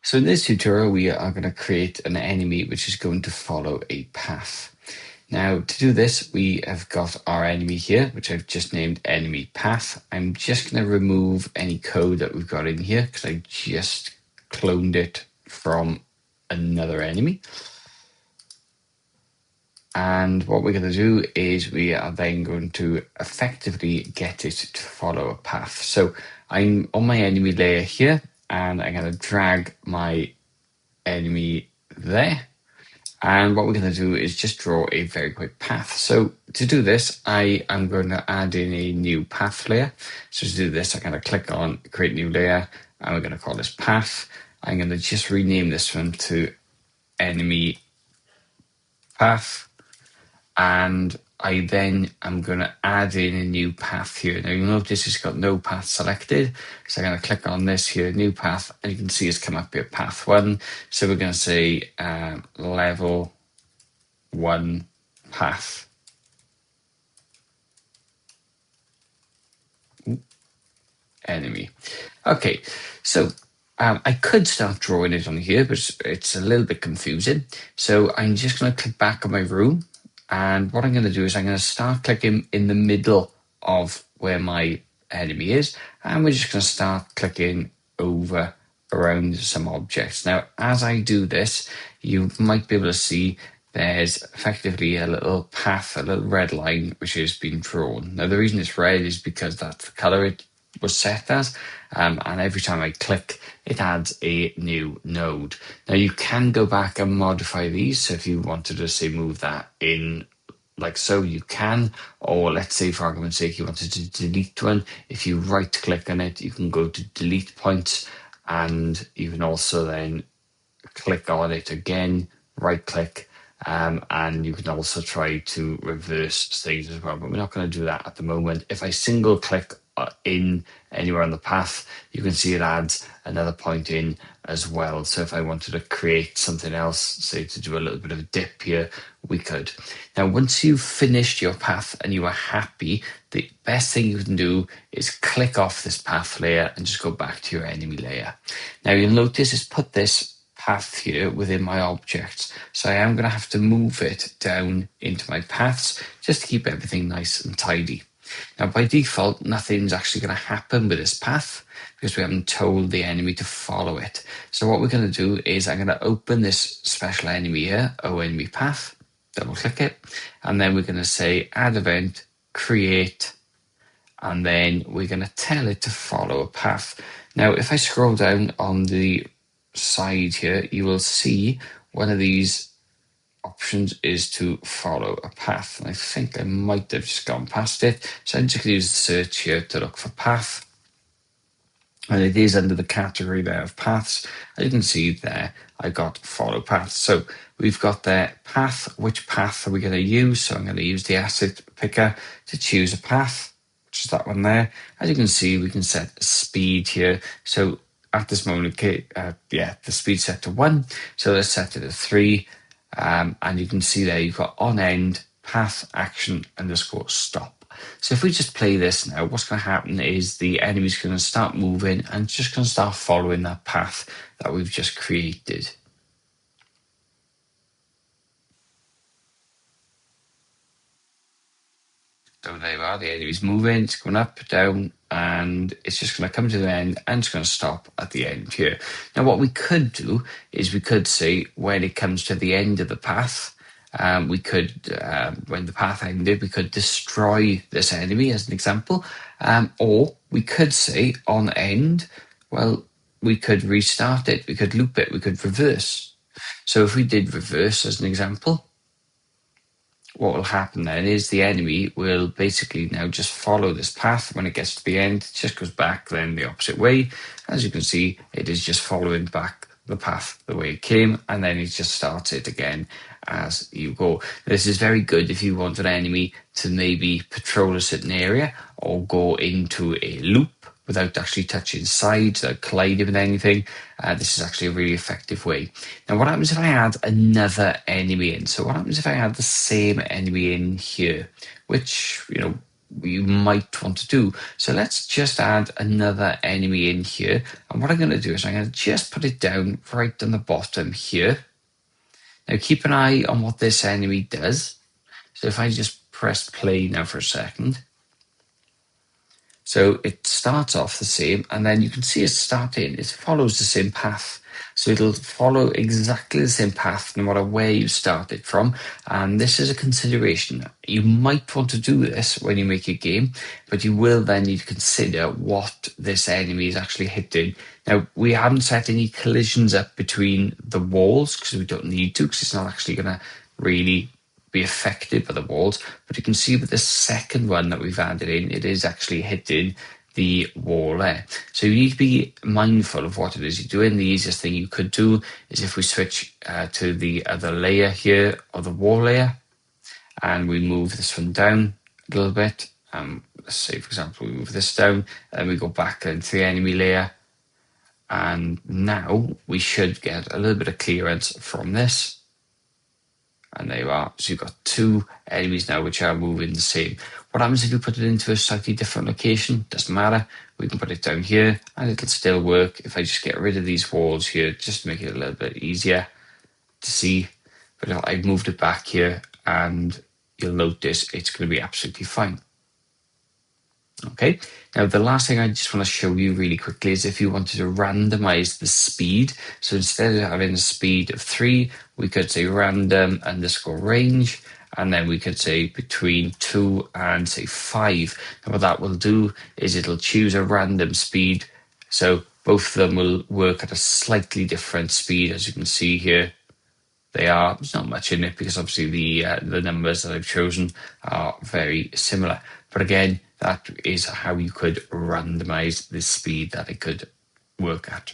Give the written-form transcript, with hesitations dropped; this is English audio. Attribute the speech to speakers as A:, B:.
A: So in this tutorial, we are going to create an enemy which is going to follow a path. Now, to do this, we have got our enemy here, which I've just named enemy path. I'm just going to remove any code that we've got in here because I just cloned it from another enemy. And what we're going to do is we are then going to effectively get it to follow a path. So I'm on my enemy layer here, and I'm going to drag my enemy there. And what we're going to do is just draw a very quick path. So to do this, I am going to add in a new path layer. So to do this, I'm going to click on create new layer, and we're going to call this path. I'm going to just rename this one to enemy path. And I then am going to add in a new path here. Now you'll notice it's got no path selected. So I'm going to click on this here, new path, and you can see it's come up here, path 1. So we're going to say level 1 path. Enemy. Okay, so I could start drawing it on here, but it's a little bit confusing. So I'm just going to click back on my room. And what I'm going to do is I'm going to start clicking in the middle of where my enemy is. And we're just going to start clicking over around some objects. Now, as I do this, you might be able to see there's effectively a little path, a little red line, which has been drawn. Now, the reason it's red is because that's the color it was set as. And every time I click, it adds a new node. Now you can go back and modify these. So if you wanted to say move that in like so, you can. Or let's say for argument's sake, you wanted to delete one. If you right click on it, you can go to delete points, and you can also then click on it again, right click, and you can also try to reverse things as well, but we're not going to do that at the moment. If I single click in anywhere on the path, you can see it adds another point in as well. So if I wanted to create something else, say to do a little bit of a dip here, we could. Now, once you've finished your path and you are happy, the best thing you can do is click off this path layer and just go back to your enemy layer. Now you'll notice it's put this path here within my objects. So I am going to have to move it down into my paths just to keep everything nice and tidy. Now, by default, nothing's actually going to happen with this path because we haven't told the enemy to follow it. So what we're going to do is I'm going to open this special enemy here, enemy path, double click it, and then we're going to say add event, create, and then we're going to tell it to follow a path. Now, if I scroll down on the side here, you will see one of these options is to follow a path. And I think I might have just gone past it. So I'm just going to use the search here to look for path. And it is under the category there of paths. As you can see there, I got follow path. So we've got there path. Which path are we going to use? So I'm going to use the asset picker to choose a path, which is that one there. As you can see, we can set speed here. So at this moment, the speed set to 1. So let's set it to 3. And you can see there you've got on end, path, action, underscore stop. So if we just play this now, what's going to happen is the enemy's going to start moving and just going to start following that path that we've just created. So there you are, the enemy's moving, it's going up, down, and it's just going to come to the end and it's going to stop at the end here. Now, what we could do is we could say when it comes to the end of the path, we could, when the path ended, we could destroy this enemy as an example, or we could say on end, well, we could restart it, we could loop it, we could reverse. So if we did reverse as an example, what will happen then is the enemy will basically now just follow this path. When it gets to the end, it just goes back then the opposite way. As you can see, it is just following back the path the way it came, and then it just starts it again as you go. This is very good if you want an enemy to maybe patrol a certain area or go into a loop without actually touching sides, without colliding with anything. This is actually a really effective way. Now, what happens if I add another enemy in? So what happens if I add the same enemy in here, which, you might want to do. So let's just add another enemy in here. And what I'm going to do is I'm going to just put it down right on the bottom here. Now keep an eye on what this enemy does. So if I just press play now for a second. So it starts off the same, and then you can see it starting. It follows the same path. So it'll follow exactly the same path no matter where you started from. And this is a consideration. You might want to do this when you make a game, but you will then need to consider what this enemy is actually hitting. Now, we haven't set any collisions up between the walls because we don't need to, because it's not actually going to really be affected by the walls, but you can see with the second one that we've added in, it is actually hitting the wall there. So you need to be mindful of what it is you're doing. The easiest thing you could do is if we switch to the other layer here, or the wall layer, and we move this one down a little bit. Let's say, for example, we move this down, and we go back into the enemy layer, and now we should get a little bit of clearance from this. And there you are. So you've got two enemies now which are moving the same. What happens if you put it into a slightly different location? Doesn't matter. We can put it down here and it'll still work. If I just get rid of these walls here, just to make it a little bit easier to see. But I've moved it back here and you'll notice it's going to be absolutely fine. Okay, now the last thing I just want to show you really quickly is if you wanted to randomize the speed. So instead of having a speed of 3, we could say random underscore range, and then we could say between 2 and say 5. And what that will do is it'll choose a random speed. So both of them will work at a slightly different speed, as you can see here. There's not much in it because obviously the numbers that I've chosen are very similar. But again, that is how you could randomize the speed that it could work at.